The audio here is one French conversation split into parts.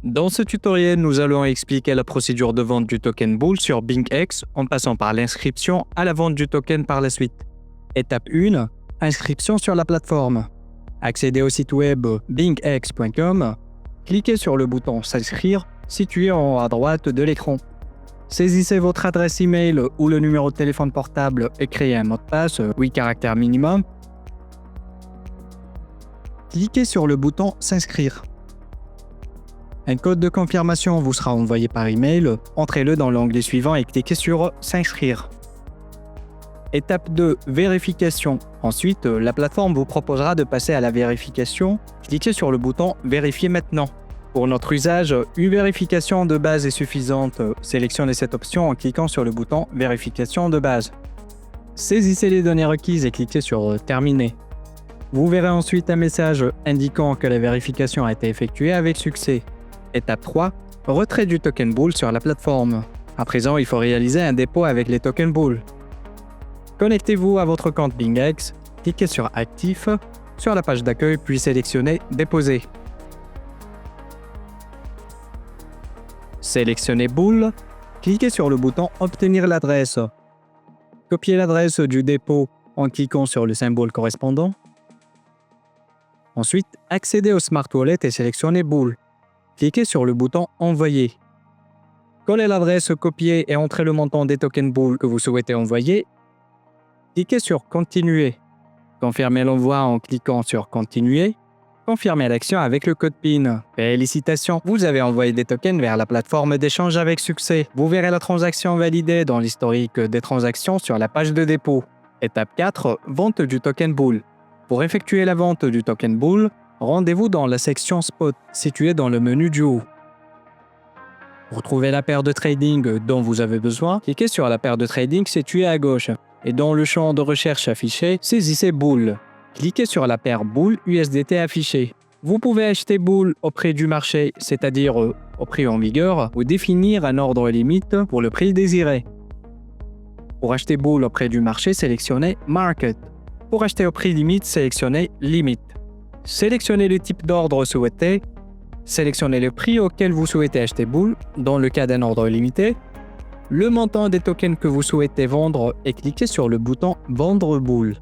Dans ce tutoriel, nous allons expliquer la procédure de vente du token Bull sur BingX en passant par l'inscription à la vente du token par la suite. Étape 1. Inscription sur la plateforme. Accédez au site web bingx.com. Cliquez sur le bouton S'inscrire situé en haut à droite de l'écran. Saisissez votre adresse email ou le numéro de téléphone portable et créez un mot de passe 8 caractères minimum. Cliquez sur le bouton S'inscrire. Un code de confirmation vous sera envoyé par email. Entrez-le dans l'onglet suivant et cliquez sur S'inscrire. Étape 2. Vérification. Ensuite, la plateforme vous proposera de passer à la vérification. Cliquez sur le bouton Vérifier maintenant. Pour notre usage, une vérification de base est suffisante. Sélectionnez cette option en cliquant sur le bouton Vérification de base. Saisissez les données requises et cliquez sur Terminer. Vous verrez ensuite un message indiquant que la vérification a été effectuée avec succès. Étape 3. Retrait du token Bull sur la plateforme. À présent, il faut réaliser un dépôt avec les tokens Bull. Connectez-vous à votre compte BingX, cliquez sur Actif, sur la page d'accueil puis sélectionnez Déposer. Sélectionnez Bull, cliquez sur le bouton Obtenir l'adresse. Copiez l'adresse du dépôt en cliquant sur le symbole correspondant. Ensuite, accédez au Smart Wallet et sélectionnez Bull. Cliquez sur le bouton Envoyer. Collez l'adresse copiée et entrez le montant des tokens Bull que vous souhaitez envoyer. Cliquez sur Continuer. Confirmez l'envoi en cliquant sur Continuer. Confirmez l'action avec le code PIN. Félicitations, vous avez envoyé des tokens vers la plateforme d'échange avec succès. Vous verrez la transaction validée dans l'historique des transactions sur la page de dépôt. Étape 4. Vente du token Bull. Pour effectuer la vente du token Bull, rendez-vous dans la section Spot, située dans le menu du haut. Pour trouver la paire de trading dont vous avez besoin, cliquez sur la paire de trading située à gauche. Et dans le champ de recherche affiché, saisissez Bull. Cliquez sur la paire Bull USDT affichée. Vous pouvez acheter Bull au prix du marché, c'est-à-dire au prix en vigueur, ou définir un ordre limite pour le prix désiré. Pour acheter Bull au prix du marché, sélectionnez Market. Pour acheter au prix limite, sélectionnez Limit. Sélectionnez le type d'ordre souhaité. Sélectionnez le prix auquel vous souhaitez acheter Bull, dans le cas d'un ordre limité, le montant des tokens que vous souhaitez vendre et cliquez sur le bouton Vendre Bull.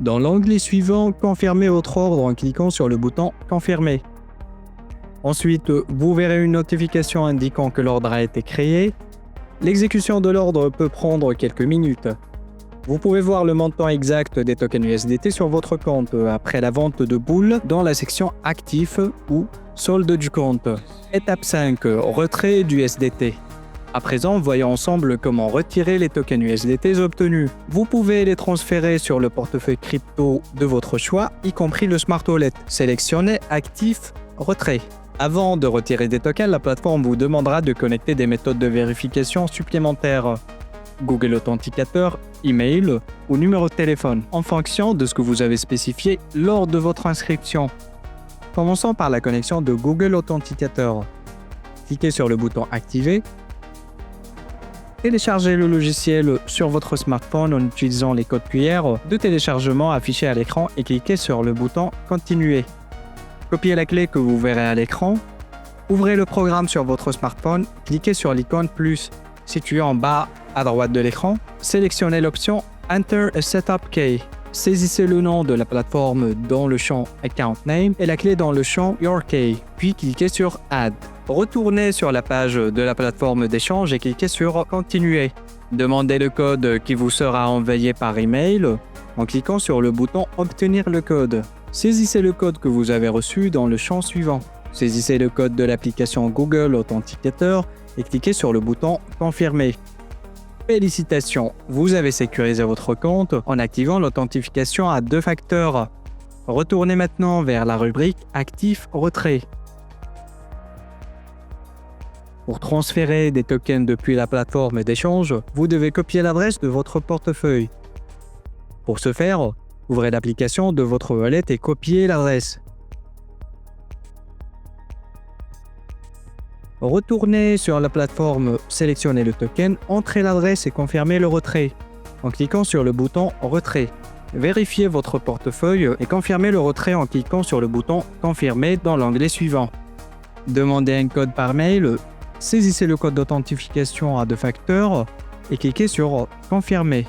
Dans l'onglet suivant, confirmez votre ordre en cliquant sur le bouton Confirmer. Ensuite, vous verrez une notification indiquant que l'ordre a été créé. L'exécution de l'ordre peut prendre quelques minutes. Vous pouvez voir le montant exact des tokens USDT sur votre compte après la vente de Bull dans la section Actif ou Solde du compte. Étape 5. Retrait du USDT. À présent, voyons ensemble comment retirer les tokens USDT obtenus. Vous pouvez les transférer sur le portefeuille crypto de votre choix, y compris le Smart Wallet. Sélectionnez Actif, Retrait. Avant de retirer des tokens, la plateforme vous demandera de connecter des méthodes de vérification supplémentaires. Google Authenticateur, email ou numéro de téléphone, en fonction de ce que vous avez spécifié lors de votre inscription. Commençons par la connexion de Google Authenticateur. Cliquez sur le bouton Activer. Téléchargez le logiciel sur votre smartphone en utilisant les codes QR de téléchargement affichés à l'écran et cliquez sur le bouton Continuer. Copiez la clé que vous verrez à l'écran. Ouvrez le programme sur votre smartphone, cliquez sur l'icône plus située en bas à droite de l'écran. Sélectionnez l'option Enter a Setup Key. Saisissez le nom de la plateforme dans le champ Account Name et la clé dans le champ Your Key, puis cliquez sur Add. Retournez sur la page de la plateforme d'échange et cliquez sur Continuer. Demandez le code qui vous sera envoyé par email en cliquant sur le bouton Obtenir le code. Saisissez le code que vous avez reçu dans le champ suivant. Saisissez le code de l'application Google Authenticateur et cliquez sur le bouton Confirmer. Félicitations, vous avez sécurisé votre compte en activant l'authentification à 2 facteurs. Retournez maintenant vers la rubrique Actif Retrait. Pour transférer des tokens depuis la plateforme d'échange, vous devez copier l'adresse de votre portefeuille. Pour ce faire, ouvrez l'application de votre wallet et copiez l'adresse. Retournez sur la plateforme, sélectionnez le token, entrez l'adresse et confirmez le retrait en cliquant sur le bouton Retrait. Vérifiez votre portefeuille et confirmez le retrait en cliquant sur le bouton Confirmer dans l'onglet suivant. Demandez un code par mail, saisissez le code d'authentification à 2 facteurs et cliquez sur Confirmer.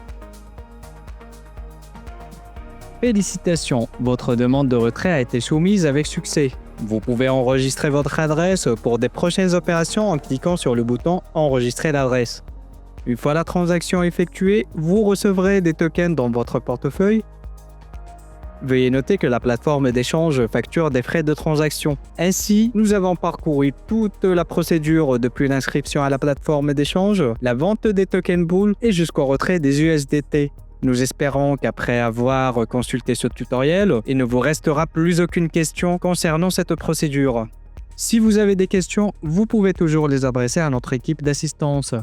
Félicitations, votre demande de retrait a été soumise avec succès. Vous pouvez enregistrer votre adresse pour des prochaines opérations en cliquant sur le bouton Enregistrer l'adresse. Une fois la transaction effectuée, vous recevrez des tokens dans votre portefeuille. Veuillez noter que la plateforme d'échange facture des frais de transaction. Ainsi, nous avons parcouru toute la procédure depuis l'inscription à la plateforme d'échange, la vente des tokens Bull et jusqu'au retrait des USDT. Nous espérons qu'après avoir consulté ce tutoriel, il ne vous restera plus aucune question concernant cette procédure. Si vous avez des questions, vous pouvez toujours les adresser à notre équipe d'assistance.